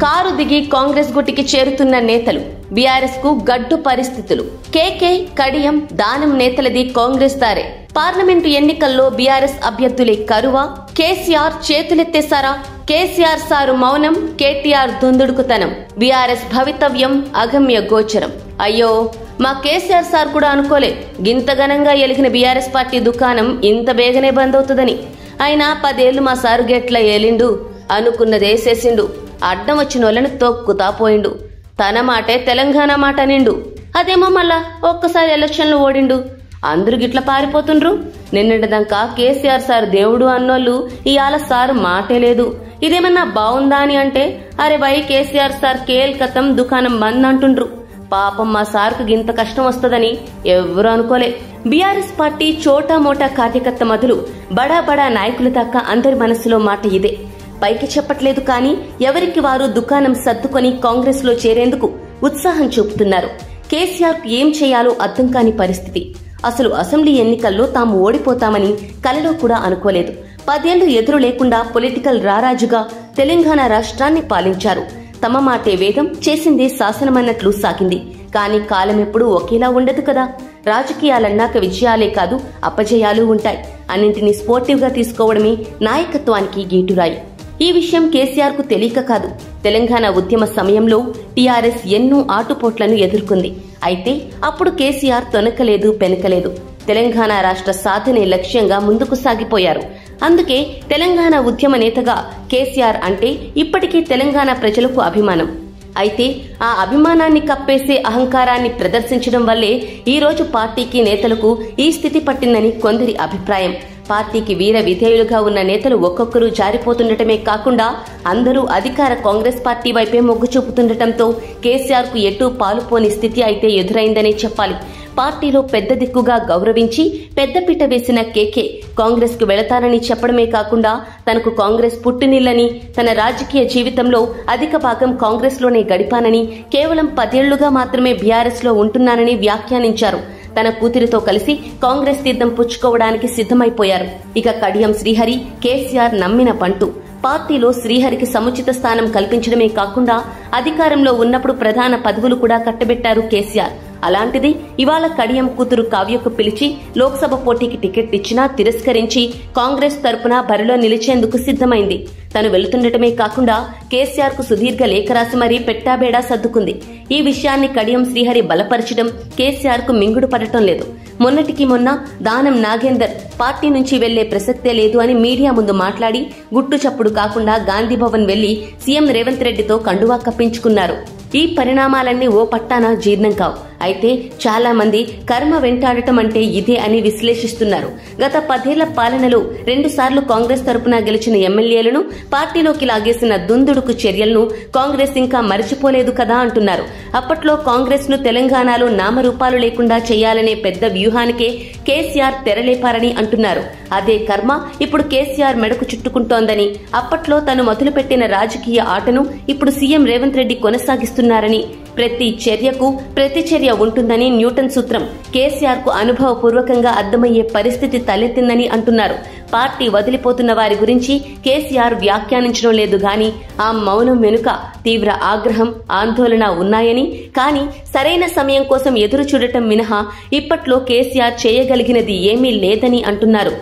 Car దిగి కాంగ్రెస్ గుట్టికి చేరుతున్న నేతలు, BRS కు గడ్డు పరిస్థితులు. కేకే, కడియం, దానం నేతలది కాంగ్రెస్ దారే. పార్లమెంటు ఎన్నికల్లో బీఆర్ఎస్ అభ్యర్థులే కరువా? కేసీఆర్ చేతులెత్తేశారా? కేసీఆర్ సారు మౌనం, కేటీఆర్ దుందుడుకుతనం. బీఆర్ఎస్ భవితవ్యం అగమ్య గోచరం. అయ్యో, మా కేసీఆర్ సార్ కూడా అనుకోలే గింత ఘనంగా ఎలిగిన బీఆర్ఎస్ పార్టీ దుకాణం ఇంత బేగనే బంద్ అవుతుందని. అయినా 10 ఏళ్లు మా సారు గెట్ల ఏలిండు, అనుకున్నదేసేసిండు. అడ్డం వచ్చినోళ్ళని తొక్కుతా పోయిండు. తన మాటే తెలంగాణ మాట నిండు. అదేమో మళ్ళా ఒక్కసారి ఎలక్షన్లు ఓడిండు. అందరూ గిట్ల పారిపోతుండ్రు. నిన్నటిదాకా కేసీఆర్ సార్ దేవుడు అన్నోళ్ళు ఇవాళ సార్ మాటే లేదు. ఇదేమన్నా బావుందా అని అంటే, అరే బై కేసీఆర్ సార్ కేల్ కతం దుకాణం బంద్ అంటుండ్రు. పాపం మా సార్కు గింత కష్టం వస్తుందని ఎవ్వరూ అనుకోలే. బీఆర్ఎస్ పార్టీ చోటా మోటా కార్యకర్త మొదలు బడా బడా నాయకుల దాకా అందరి మనసులో మాట ఇదే. పైకి చెప్పట్లేదు కానీ ఎవరికి వారు దుకాణం సర్దుకొని కాంగ్రెస్ లో చేరేందుకు ఉత్సాహం చూపుతున్నారు. కేసీఆర్ కు ఏం చేయాలో అర్థం కాని పరిస్థితి. అసలు అసెంబ్లీ ఎన్నికల్లో తాము ఓడిపోతామని కలలో కూడా అనుకోలేదు. 10 ఏళ్లు ఎదురు లేకుండా పొలిటికల్ రారాజుగా తెలంగాణ రాష్ట్రాన్ని పాలించారు. తమ మాటే వేదం, చేసిందే శాసనమన్నట్లు సాగింది. కానీ కాలం ఎప్పుడూ ఒకేలా ఉండదు కదా. రాజకీయాలన్నాక విజయాలే కాదు అపజయాలు ఉంటాయి. అన్నింటినీ స్పోర్టివ్ గా తీసుకోవడమే నాయకత్వానికి గీటురాయి. ఈ విషయం కేసీఆర్ కు తెలియక కాదు. తెలంగాణ ఉద్యమ సమయంలో టీఆర్ఎస్ ఎన్నో ఆటుపోట్లను ఎదుర్కొంది. అయితే అప్పుడు కేసీఆర్ తొనకలేదు, పెనకలేదు. తెలంగాణ రాష్ట్ర సాధనే లక్ష్యంగా ముందుకు సాగిపోయారు. అందుకే తెలంగాణ ఉద్యమ నేతగా కేసీఆర్ అంటే ఇప్పటికీ తెలంగాణ ప్రజలకు అభిమానం. అయితే ఆ అభిమానాన్ని కప్పేసే అహంకారాన్ని ప్రదర్శించడం వల్లే ఈ రోజు పార్టీకి, నేతలకు ఈ స్థితి పట్టిందని కొందరి అభిప్రాయం. పార్టీకి వీర విధేయులుగా ఉన్న నేతలు ఒక్కొక్కరు జారిపోతుండటమే కాకుండా అందరూ అధికార కాంగ్రెస్ పార్టీ వైపే మొగ్గు చూపుతుండటంతో కేసీఆర్ కు ఎటూ పాలుపోని స్థితి అయితే ఎదురైందనే చెప్పాలి. పార్టీలో పెద్ద దిక్కుగా గౌరవించి పెద్దపీట వేసిన కేకే కాంగ్రెస్ కు వెళతానని చెప్పడమే కాకుండా తనకు కాంగ్రెస్ పుట్టినిల్లని, తన రాజకీయ జీవితంలో అధిక భాగం కాంగ్రెస్ లోనే గడిపానని, కేవలం 10 ఏళ్లుగా మాత్రమే బీఆర్ఎస్ లో ఉంటున్నానని వ్యాఖ్యానించారు. తన కూతురితో కలిసి కాంగ్రెస్ తీర్థం పుచ్చుకోవడానికి సిద్ధమైపోయారు. ఇక కడియం శ్రీహరి కేసీఆర్ నమ్మిన పంటు. పార్టీలో శ్రీహరికి సముచిత స్థానం కల్పించడమే కాకుండా అధికారంలో ఉన్నప్పుడు ప్రధాన పదవులు కూడా కట్టబెట్టారు కేసీఆర్. అలాంటిది ఇవాళ కడియం కూతురు కావ్యకు పిలిచి లోక్సభ పోటీకి టికెట్ ఇచ్చినా తిరస్కరించి కాంగ్రెస్ తరపున బరిలో నిలిచేందుకు సిద్ధమైంది. తను వెళుతుండటమే కాకుండా కేసీఆర్ కు సుదీర్ఘ లేఖ రాసి మరీ పెట్టాబేడా సర్దుకుంది. ఈ విషయాన్ని కడియం శ్రీహరి బలపరచడం కేసీఆర్ కు మింగుడు పడటం లేదు. మొన్నటికి మొన్న దానం నాగేందర్ పార్టీ నుంచి వెళ్లే ప్రసక్తే లేదు అని మీడియా ముందు మాట్లాడి గుట్టు చప్పుడు కాకుండా గాంధీభవన్ వెళ్లి సీఎం రేవంత్ రెడ్డితో కండువా కప్పించుకున్నారు. ఈ పరిణామాలన్నీ ఓ పట్టాన జీర్ణం కావు. అయితే చాలా మంది కర్మ వెంటాడటం అంటే ఇదే అని విశ్లేషిస్తున్నారు. గత 10 ఏళ్ల పాలనలో 2 సార్లు కాంగ్రెస్ తరపున గెలిచిన ఎమ్మెల్యేలను పార్టీలోకి లాగేసిన దుందుడుకు చర్యలను కాంగ్రెస్ ఇంకా మరచిపోలేదు కదా అంటున్నారు. అప్పట్లో కాంగ్రెస్ ను తెలంగాణలో నామరూపాలు లేకుండా చేయాలనే పెద్ద వ్యూహానికే కేసీఆర్ తెరలేపారని అంటున్నారు. అదే కర్మ ఇప్పుడు కేసీఆర్ మెడకు చుట్టుకుంటోందని, అప్పట్లో తను మొదలుపెట్టిన రాజకీయ ఆటను ఇప్పుడు సీఎం రేవంత్ రెడ్డి కొనసాగిస్తున్నారని, ప్రతి చర్యకు ప్రతిచర్య ఉంటుందని న్యూటన్ సూత్రం కేసీఆర్ కు అనుభవపూర్వకంగా అర్థమయ్యే పరిస్థితి తలెత్తిందని అంటున్నారు. పార్టీ వదిలిపోతున్న వారి గురించి కేసీఆర్ వ్యాఖ్యానించడం లేదు గాని ఆ మౌనం వెనుక తీవ్ర ఆగ్రహం, ఆందోళన ఉన్నాయని, కానీ సరైన సమయం కోసం ఎదురు చూడటం మినహా ఇప్పట్లో కేసీఆర్ చేయగలిగినది ఏమీ లేదని అంటున్నారు.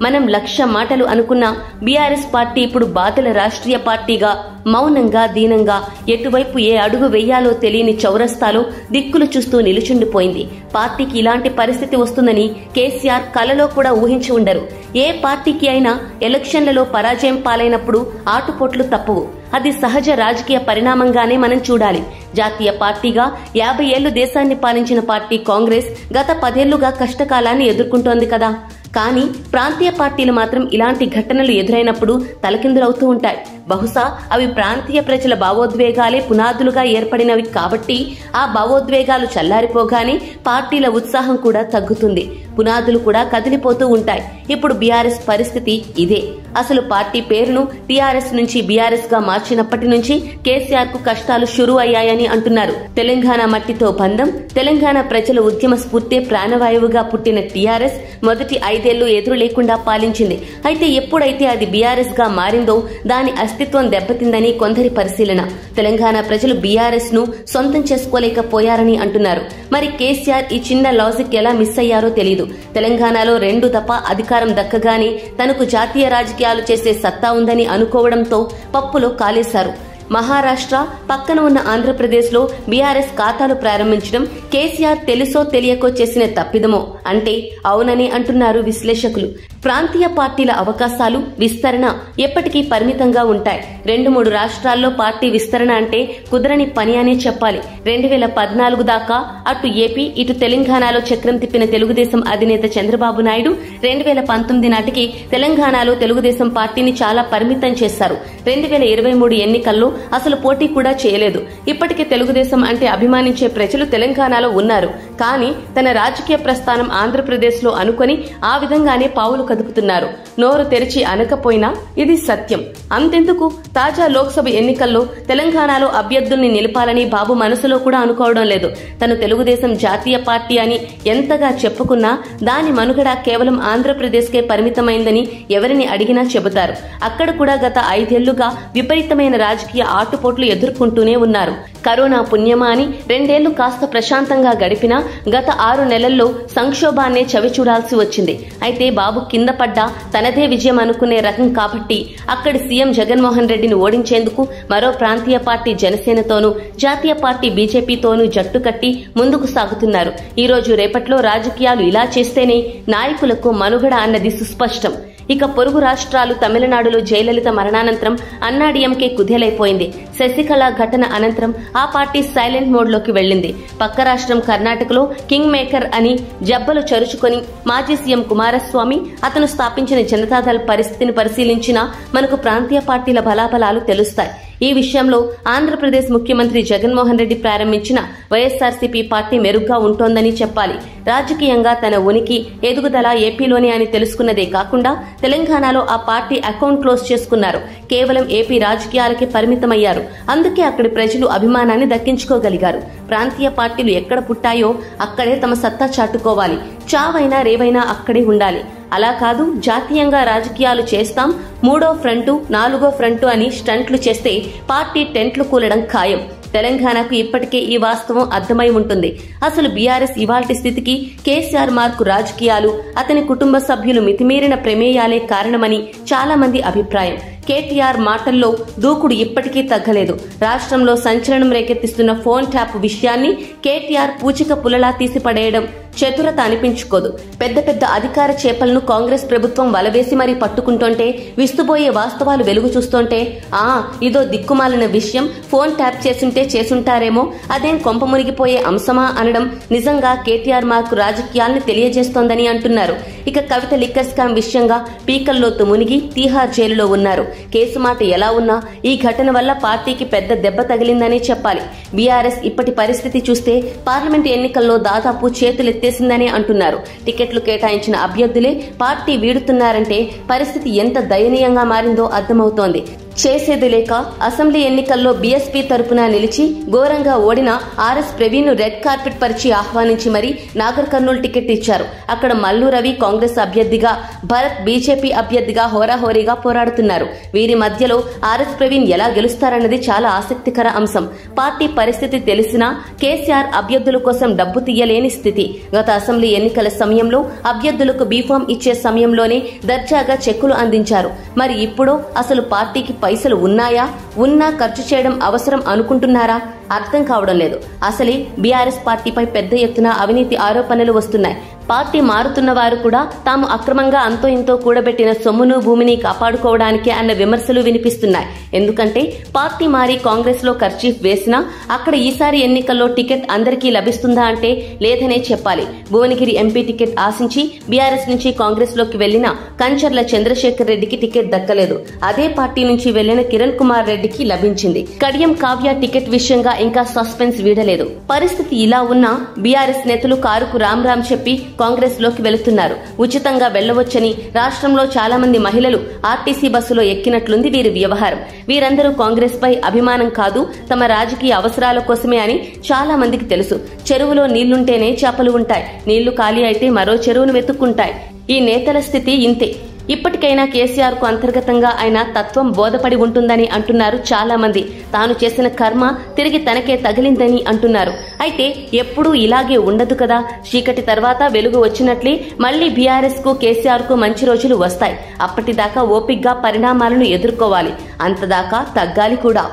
మనం 1,00,000 మాటలు అనుకున్న బీఆర్ఎస్ పార్టీ ఇప్పుడు బాధల రాష్ట్రీయ పార్టీగా మౌనంగా, దీనంగా ఎటువైపు ఏ అడుగు వెయ్యాలో తెలియని చౌరస్తాలో దిక్కులు చూస్తూ నిలుచుండిపోయింది. పార్టీకి ఇలాంటి పరిస్థితి వస్తుందని కేసీఆర్ కలలో కూడా ఊహించి ఉండరు. ఏ పార్టీకి అయినా ఎలక్షన్లలో పరాజయం పాలైనప్పుడు ఆటుపోట్లు తప్పవు. అది సహజ రాజకీయ పరిణామంగానే మనం చూడాలి. జాతీయ పార్టీగా 50 ఏళ్లు దేశాన్ని పాలించిన పార్టీ కాంగ్రెస్ గత 10 ఏళ్లుగా కష్టకాలాన్ని ఎదుర్కొంటోంది కదా. కానీ ప్రాంతీయ పార్టీలు మాత్రం ఇలాంటి ఘటనలు ఎదురైనప్పుడు తలకిందులవుతూ ఉంటాయి. బహుశా అవి ప్రాంతీయ ప్రజల భావోద్వేగాలే పునాదులుగా ఏర్పడినవి కాబట్టి ఆ భావోద్వేగాలు చల్లారిపోగానే పార్టీల ఉత్సాహం కూడా తగ్గుతుంది, పునాదులు కూడా కదిలిపోతూ ఉంటాయి. ఇప్పుడు బీఆర్ఎస్ పరిస్థితి ఇదే. అసలు పార్టీ పేరును టీఆర్ఎస్ నుంచి బీఆర్ఎస్ గా మార్చినప్పటి నుంచి కేసీఆర్ కు కష్టాలు షురూ అయ్యాయని అంటున్నారు. తెలంగాణ మట్టితో బంధం, తెలంగాణ ప్రజల ఉద్యమ స్ఫూర్తే ప్రాణవాయువుగా పుట్టిన టీఆర్ఎస్ మొదటి 5 ఏళ్లు ఎదురు లేకుండా పాలించింది. అయితే ఎప్పుడైతే అది బీఆర్ఎస్ గా మారిందో దాని అస్తిత్వం దెబ్బతిందని కొందరి పరిశీలన. తెలంగాణ ప్రజలు బీఆర్ఎస్ ను సొంతం చేసుకోలేకపోయారని అంటున్నారు. మరి కేసీఆర్ ఈ చిన్న లాజిక్ ఎలా మిస్ అయ్యారో తెలీదు. తెలంగాణలో 2 దఫా అధికారం దక్కగానే తనకు జాతీయ రాజకీయాలు చేసే సత్తా ఉందని అనుకోవడంతో పప్పులో కాలేశారు. మహారాష్ట్ర పక్కన ఉన్న ఆంధ్రప్రదేశ్ లో బీఆర్ఎస్ ఖాతాలు ప్రారంభించడం కేసీఆర్ తెలుసో తెలియకో చేసిన తప్పిదమో అంటే అవునని అంటున్నారు విశ్లేషకులు. ప్రాంతీయ పార్టీల అవకాశాలు విస్తరణ ఎప్పటికీ పరిమితంగా ఉంటాయి. 2-3 రాష్ట్రాల్లో పార్టీ విస్తరణ అంటే కుదరని పని అనే చెప్పాలి. 2014 దాకా అటు ఏపీ ఇటు తెలంగాణలో చక్రం తిప్పిన తెలుగుదేశం అధినేత చంద్రబాబు నాయుడు 2019 నాటికి తెలంగాణలో తెలుగుదేశం పార్టీని చాలా పరిమితం చేశారు. 2023 ఎన్నికల్లో అసలు పోటీ కూడా చేయలేదు. ఇప్పటికే తెలుగుదేశం అంటే అభిమానించే ప్రజలు తెలంగాణలో ఉన్నారు. కానీ తన రాజకీయ ప్రస్థానం ఆంధ్రప్రదేశ్ లో అనుకుని ఆ విధంగానే పావులు కదుపుతున్నారు. నోరు తెరిచి అనకపోయినా ఇది సత్యం. అంతెందుకు, తాజా లోక్సభ ఎన్నికల్లో తెలంగాణలో అభ్యర్థుల్ని నిలపాలని బాబు మనసులో కూడా అనుకోవడం లేదు. తను తెలుగుదేశం జాతీయ పార్టీ అని ఎంతగా చెప్పుకున్నా దాని మనుగడ కేవలం ఆంధ్రప్రదేశ్ కే పరిమితమైందని ఎవరిని అడిగినా చెబుతారు. అక్కడ కూడా గత 5 ఏళ్లుగా విపరీతమైన రాజకీయ ఆటుపోట్లు ఎదుర్కొంటూనే ఉన్నారు. కరోనా పుణ్యమా అని 2 ఏళ్లు కాస్త ప్రశాంతంగా గడిపినా గత 6 నెలల్లో సంక్షోభాన్నే చవిచూడాల్సి వచ్చింది. అయితే బాబు కింద పడ్డా తనదే విజయం అనుకునే రకం కాబట్టి అక్కడి సీఎం జగన్మోహన్ రెడ్డిని ఓడించేందుకు మరో ప్రాంతీయ పార్టీ జనసేనతోనూ జాతీయ పార్టీ బీజేపీతోనూ జట్టు కట్టి ముందుకు సాగుతున్నారు. ఈ రోజు రేపట్లో రాజకీయాలు ఇలా చేస్తేనే నాయకులకు మనుగడ అన్నది సుస్పష్టం. ఇక పొరుగు రాష్ట్రాలు తమిళనాడులో జయలలిత మరణానంతరం అన్నాడీఎంకే కుదేలైపోయింది. శశికళ ఘటన అనంతరం ఆ పార్టీ సైలెంట్ మోడ్ లోకి వెళ్లింది. పక్క రాష్ట్రం కర్ణాటకలో కింగ్ మేకర్ అని జబ్బలు చరుచుకొని మాజీ సీఎం కుమారస్వామి అతను స్థాపించిన జనతాదళ్ పరిస్థితిని పరిశీలించినా మనకు ప్రాంతీయ పార్టీల బలాబలాలు తెలుస్తాయి. ఈ విషయంలో ఆంధ్రప్రదేశ్ ముఖ్యమంత్రి జగన్మోహన్ రెడ్డి ప్రారంభించిన వైఎస్ఆర్సీపీ పార్టీ మెరుగ్గా ఉంటోందని చెప్పాలి. రాజకీయంగా తన ఉనికి ఎదుగుదల ఏపీలోనే అని తెలుసుకున్నదే కాకుండా తెలంగాణలో ఆ పార్టీ అకౌంట్ క్లోజ్ చేసుకున్నారు. కేవలం ఏపీ రాజకీయాలకే పరిమితమయ్యారు. అందుకే అక్కడి ప్రజలు అభిమానాన్ని దక్కించుకోగలిగారు. ప్రాంతీయ పార్టీలు ఎక్కడ పుట్టాయో అక్కడే తమ సత్తా చాటుకోవాలి. చావైనా రేవైనా అక్కడే ఉండాలి. అలా కాదు జాతీయంగా రాజకీయాలు చేస్తాం, 3వ ఫ్రంటు 4వ ఫ్రంటు అని స్టంట్లు చేస్తే పార్టీ టెంట్లు కూలడం ఖాయం. తెలంగాణకు ఇప్పటికే ఈ వాస్తవం అర్థమై ఉంటుంది. అసలు బీఆర్ఎస్ ఇవాల్టి స్థితికి కేసీఆర్ మార్కు రాజకీయాలు, అతని కుటుంబ సభ్యులు మితిమీరిన ప్రమేయాలే కారణమని చాలా మంది అభిప్రాయం. కేటీఆర్ మాటల్లో దూకుడు ఇప్పటికీ తగ్గలేదు. రాష్ట్రంలో సంచలనం రేకెత్తిస్తున్న ఫోన్ ట్యాప్ విషయాన్ని కేటీఆర్ పూచిక పుల్లలా తీసిపడేయడం చతురత అనిపించుకోదు. పెద్ద పెద్ద అధికార చేపలను కాంగ్రెస్ ప్రభుత్వం వలవేసి మరీ పట్టుకుంటుంటే విస్తుబోయే వాస్తవాలు వెలుగు చూస్తుంటే ఇదో దిక్కుమాలిన విషయం, ఫోన్ ట్యాప్ చేసుంటారేమో, అదేం కొంప మునిగిపోయే అంశమా అనడం నిజంగా కేటీఆర్ మార్కు రాజకీయాల్ని తెలియజేస్తోందని అంటున్నారు. ఇక కవిత లిక్కర్ స్కామ్ విషయంగా పీకల్లోతు మునిగి తీహార్ జైలులో ఉన్నారు. కేసు మాట ఎలా ఉన్నా ఈ ఘటన వల్ల పార్టీకి పెద్ద దెబ్బ తగిలిందనే చెప్పాలి. బీఆర్ఎస్ ఇప్పటి పరిస్థితి చూస్తే పార్లమెంటు ఎన్నికల్లో దాదాపు చేతులెత్తేసిందనే అంటున్నారు. టికెట్లు కేటాయించిన అభ్యర్థులే పార్టీ వీడుతున్నారంటే పరిస్థితి ఎంత దయనీయంగా మారిందో అర్థమవుతోంది. చేసేది లేక అసెంబ్లీ ఎన్నికల్లో బీఎస్పీ తరపున నిలిచి ఘోరంగా ఓడిన ఆర్ఎస్ ప్రవీణ్ ను రెడ్ కార్పెట్ పరిచి ఆహ్వానించి మరీ నాగర్ కర్నూలు టికెట్ ఇచ్చారు. అక్కడ మల్లు రవి కాంగ్రెస్ అభ్యర్థిగా, భరత్ బీజేపీ అభ్యర్థిగా హోరాహోరీగా పోరాడుతున్నారు. వీరి మధ్యలో ఆర్ఎస్ ప్రవీణ్ ఎలా గెలుస్తారన్నది చాలా ఆసక్తికర అంశం. పార్టీ పరిస్థితి తెలిసినా కేసీఆర్ అభ్యర్థుల కోసం డబ్బు తీయలేని స్థితి. గత అసెంబ్లీ ఎన్నికల సమయంలో అభ్యర్థులకు బీఫామ్ ఇచ్చే సమయంలోనే దర్జాగా చెక్కులు అందించారు. మరి ఇప్పుడు అసలు పార్టీకి పైసలు ఉన్నాయా? ఉన్నా ఖర్చు చేయడం అవసరం అనుకుంటున్నారా? అర్థం కావడం లేదు. అసలే బీఆర్ఎస్ పార్టీపై పెద్ద ఎత్తున అవినీతి ఆరోపణలు వస్తున్నాయి. పార్టీ మారుతున్న వారు కూడా తాము అక్రమంగా అంతో ఇంతో కూడబెట్టిన సొమ్మును భూమిని కాపాడుకోవడానికే అన్న విమర్శలు వినిపిస్తున్నాయి. ఎందుకంటే పార్టీ మారి కాంగ్రెస్ లో ఖర్చీఫ్ వేసినా అక్కడ ఈసారి ఎన్నికల్లో టికెట్ అందరికీ లభిస్తుందా అంటే లేదనే చెప్పాలి. భువనగిరి ఎంపీ టికెట్ ఆశించి బీఆర్ఎస్ నుంచి కాంగ్రెస్ లోకి వెళ్లిన కంచర్ల చంద్రశేఖర్ రెడ్డికి టికెట్ దక్కలేదు. అదే పార్టీ నుంచి వెళ్లిన కిరణ్ కుమార్ రెడ్డికి లభించింది. కడియం కావ్య టికెట్ విషయంగా ఇంకా సస్పెన్స్ వీడలేదు. పరిస్థితి ఇలా ఉన్నా బీఆర్ఎస్ నేతలు కారుకు రామ్ రామ్ చెప్పి కాంగ్రెస్ లోకి వెళుతున్నారు. ఉచితంగా వెళ్లవచ్చని రాష్ట్రంలో చాలా మంది మహిళలు ఆర్టీసీ బస్సులో ఎక్కినట్లుంది వీరి వ్యవహారం. వీరందరూ కాంగ్రెస్ పై అభిమానం కాదు, తమ రాజకీయ అవసరాల కోసమే అని చాలా మందికి తెలుసు. చెరువులో నీళ్లుంటేనే చేపలు ఉంటాయి, నీళ్లు ఖాళీ అయితే మరో చెరువును వెతుక్కుంటాయి. ఈ నేతల స్థితి ఇంతే. ఇప్పటికైనా కేసీఆర్ కు అంతర్గతంగా ఆయన తత్వం బోధపడి ఉంటుందని అంటున్నారు చాలా మంది. తాను చేసిన కర్మ తిరిగి తనకే తగిలిందని అంటున్నారు. అయితే ఎప్పుడూ ఇలాగే ఉండదు కదా. చీకటి తర్వాత వెలుగు వచ్చినట్లే మళ్లీ బీఆర్ఎస్ కు కేసీఆర్ కు మంచి రోజులు వస్తాయి. అప్పటిదాకా ఓపిగ్గా పరిణామాలను ఎదుర్కోవాలి. అంతదాకా తగ్గాలి కూడా.